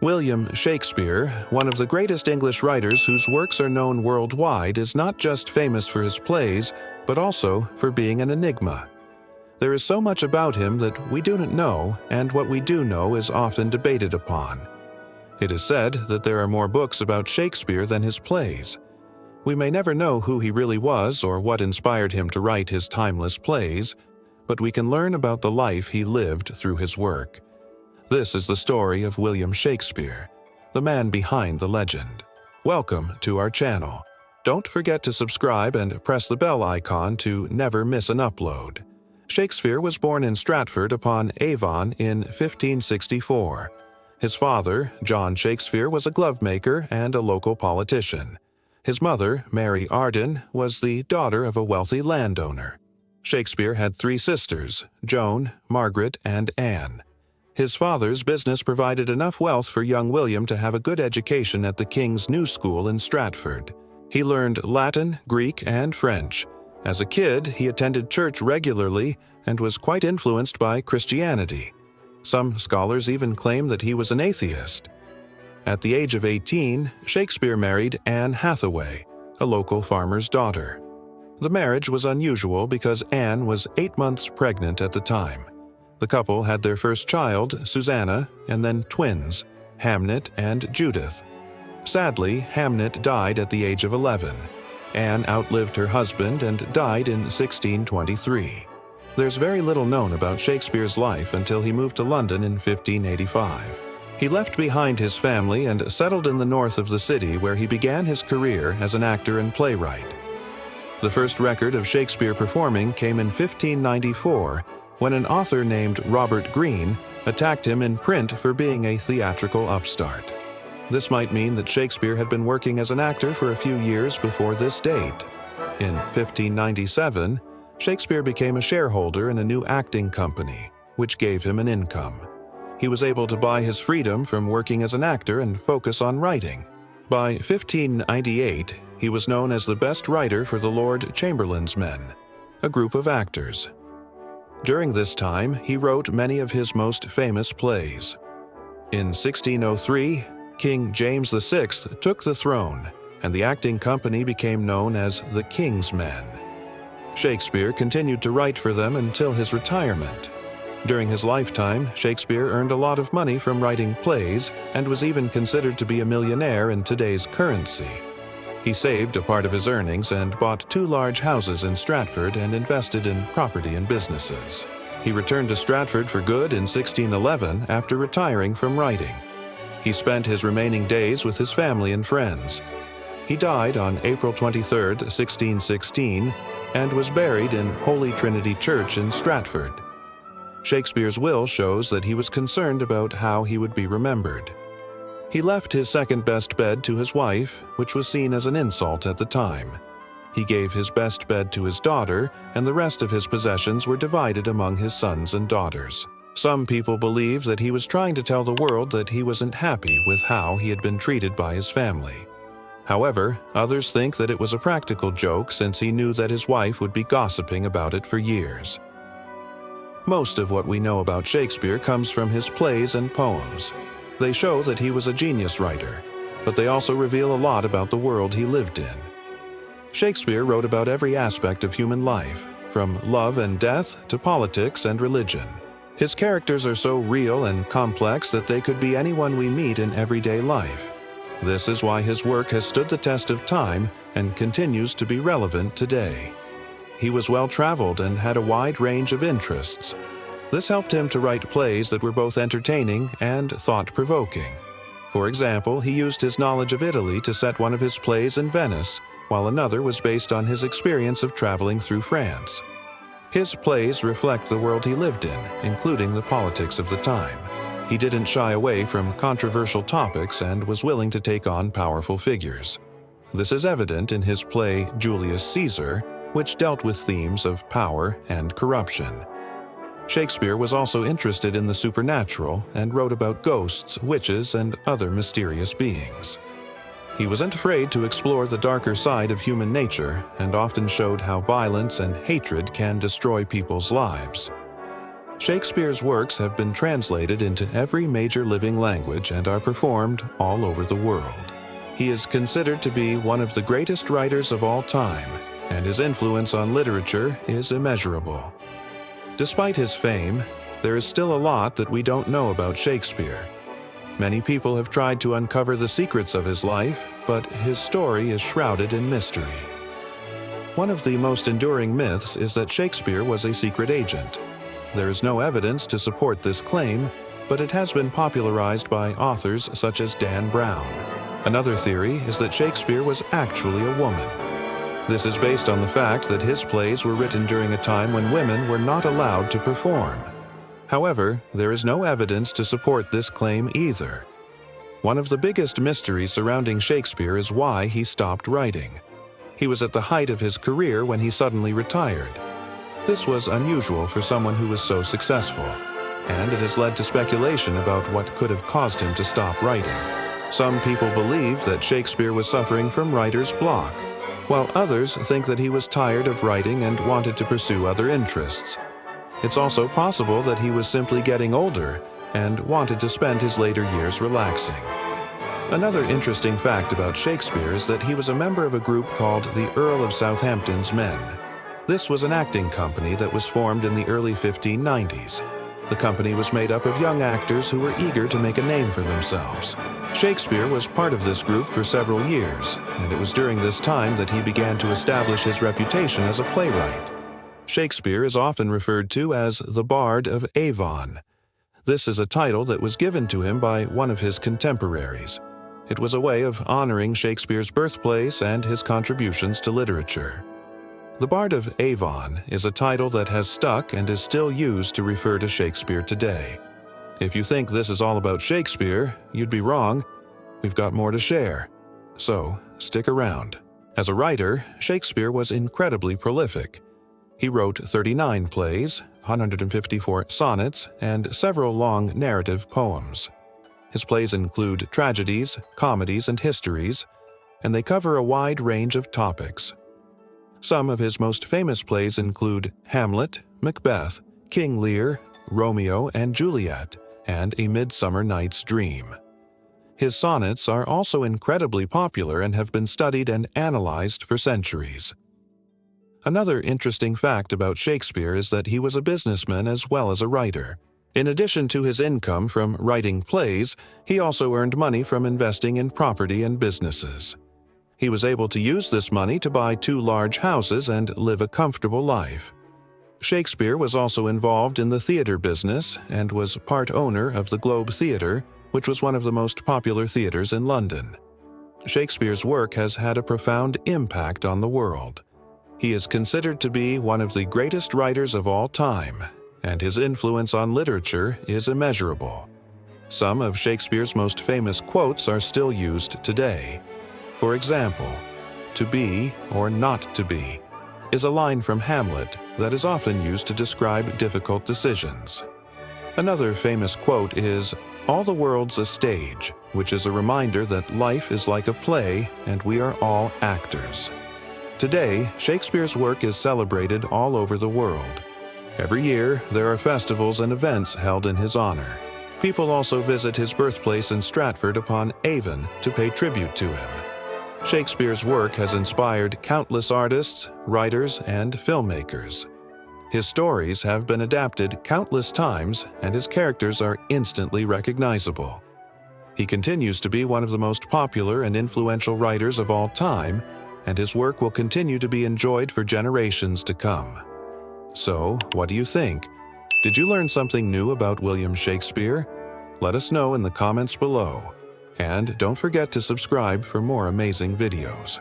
William Shakespeare, one of the greatest English writers whose works are known worldwide, is not just famous for his plays, but also for being an enigma. There is so much about him that we do not know, and what we do know is often debated upon. It is said that there are more books about Shakespeare than his plays. We may never know who he really was or what inspired him to write his timeless plays, but we can learn about the life he lived through his work. This is the story of William Shakespeare, the man behind the legend. Welcome to our channel. Don't forget to subscribe and press the bell icon to never miss an upload. Shakespeare was born in Stratford-upon-Avon in 1564. His father, John Shakespeare, was a glovemaker and a local politician. His mother, Mary Arden, was the daughter of a wealthy landowner. Shakespeare had three sisters, Joan, Margaret, and Anne. His father's business provided enough wealth for young William to have a good education at the King's New School in Stratford. He learned Latin, Greek, and French. As a kid, he attended church regularly and was quite influenced by Christianity. Some scholars even claim that he was an atheist. At the age of 18, Shakespeare married Anne Hathaway, a local farmer's daughter. The marriage was unusual because Anne was 8 months pregnant at the time. The couple had their first child, Susanna, and then twins, Hamnet and Judith. Sadly, Hamnet died at the age of 11. Anne outlived her husband and died in 1623. There's very little known about Shakespeare's life until he moved to London in 1585. He left behind his family and settled in the north of the city, where he began his career as an actor and playwright. The first record of Shakespeare performing came in 1594, when an author named Robert Greene attacked him in print for being a theatrical upstart. This might mean that Shakespeare had been working as an actor for a few years before this date. In 1597, Shakespeare became a shareholder in a new acting company, which gave him an income. He was able to buy his freedom from working as an actor and focus on writing. By 1598, he was known as the best writer for the Lord Chamberlain's men, a group of actors. During this time, he wrote many of his most famous plays. In 1603, King James VI took the throne, and the acting company became known as the King's Men. Shakespeare continued to write for them until his retirement. During his lifetime, Shakespeare earned a lot of money from writing plays and was even considered to be a millionaire in today's currency. He saved a part of his earnings and bought 2 large houses in Stratford and invested in property and businesses. He returned to Stratford for good in 1611 after retiring from writing. He spent his remaining days with his family and friends. He died on April 23, 1616, and was buried in Holy Trinity Church in Stratford. Shakespeare's will shows that he was concerned about how he would be remembered. He left his second-best bed to his wife, which was seen as an insult at the time. He gave his best bed to his daughter, and the rest of his possessions were divided among his sons and daughters. Some people believe that he was trying to tell the world that he wasn't happy with how he had been treated by his family. However, others think that it was a practical joke, since he knew that his wife would be gossiping about it for years. Most of what we know about Shakespeare comes from his plays and poems. They show that he was a genius writer, but they also reveal a lot about the world he lived in. Shakespeare wrote about every aspect of human life, from love and death to politics and religion. His characters are so real and complex that they could be anyone we meet in everyday life. This is why his work has stood the test of time and continues to be relevant today. He was well-traveled and had a wide range of interests. This helped him to write plays that were both entertaining and thought-provoking. For example, he used his knowledge of Italy to set one of his plays in Venice, while another was based on his experience of traveling through France. His plays reflect the world he lived in, including the politics of the time. He didn't shy away from controversial topics and was willing to take on powerful figures. This is evident in his play Julius Caesar, which dealt with themes of power and corruption. Shakespeare was also interested in the supernatural and wrote about ghosts, witches, and other mysterious beings. He wasn't afraid to explore the darker side of human nature and often showed how violence and hatred can destroy people's lives. Shakespeare's works have been translated into every major living language and are performed all over the world. He is considered to be one of the greatest writers of all time, and his influence on literature is immeasurable. Despite his fame, there is still a lot that we don't know about Shakespeare. Many people have tried to uncover the secrets of his life, but his story is shrouded in mystery. One of the most enduring myths is that Shakespeare was a secret agent. There is no evidence to support this claim, but it has been popularized by authors such as Dan Brown. Another theory is that Shakespeare was actually a woman. This is based on the fact that his plays were written during a time when women were not allowed to perform. However, there is no evidence to support this claim either. One of the biggest mysteries surrounding Shakespeare is why he stopped writing. He was at the height of his career when he suddenly retired. This was unusual for someone who was so successful, and it has led to speculation about what could have caused him to stop writing. Some people believe that Shakespeare was suffering from writer's block, while others think that he was tired of writing and wanted to pursue other interests. It's also possible that he was simply getting older and wanted to spend his later years relaxing. Another interesting fact about Shakespeare is that he was a member of a group called the Earl of Southampton's Men. This was an acting company that was formed in the early 1590s. The company was made up of young actors who were eager to make a name for themselves. Shakespeare was part of this group for several years, and it was during this time that he began to establish his reputation as a playwright. Shakespeare is often referred to as the Bard of Avon. This is a title that was given to him by one of his contemporaries. It was a way of honoring Shakespeare's birthplace and his contributions to literature. The Bard of Avon is a title that has stuck and is still used to refer to Shakespeare today. If you think this is all about Shakespeare, you'd be wrong. We've got more to share. So, stick around. As a writer, Shakespeare was incredibly prolific. He wrote 39 plays, 154 sonnets, and several long narrative poems. His plays include tragedies, comedies, and histories, and they cover a wide range of topics. Some of his most famous plays include Hamlet, Macbeth, King Lear, Romeo and Juliet, and A Midsummer Night's Dream. His sonnets are also incredibly popular and have been studied and analyzed for centuries. Another interesting fact about Shakespeare is that he was a businessman as well as a writer. In addition to his income from writing plays, he also earned money from investing in property and businesses. He was able to use this money to buy 2 large houses and live a comfortable life. Shakespeare was also involved in the theater business and was part owner of the Globe Theatre, which was one of the most popular theaters in London. Shakespeare's work has had a profound impact on the world. He is considered to be one of the greatest writers of all time, and his influence on literature is immeasurable. Some of Shakespeare's most famous quotes are still used today. For example, "To be or not to be" is a line from Hamlet that is often used to describe difficult decisions. Another famous quote is, "All the world's a stage," which is a reminder that life is like a play and we are all actors. Today, Shakespeare's work is celebrated all over the world. Every year, there are festivals and events held in his honor. People also visit his birthplace in Stratford-upon-Avon to pay tribute to him. Shakespeare's work has inspired countless artists, writers, and filmmakers. His stories have been adapted countless times, and his characters are instantly recognizable. He continues to be one of the most popular and influential writers of all time, and his work will continue to be enjoyed for generations to come. So, what do you think? Did you learn something new about William Shakespeare? Let us know in the comments below. And don't forget to subscribe for more amazing videos.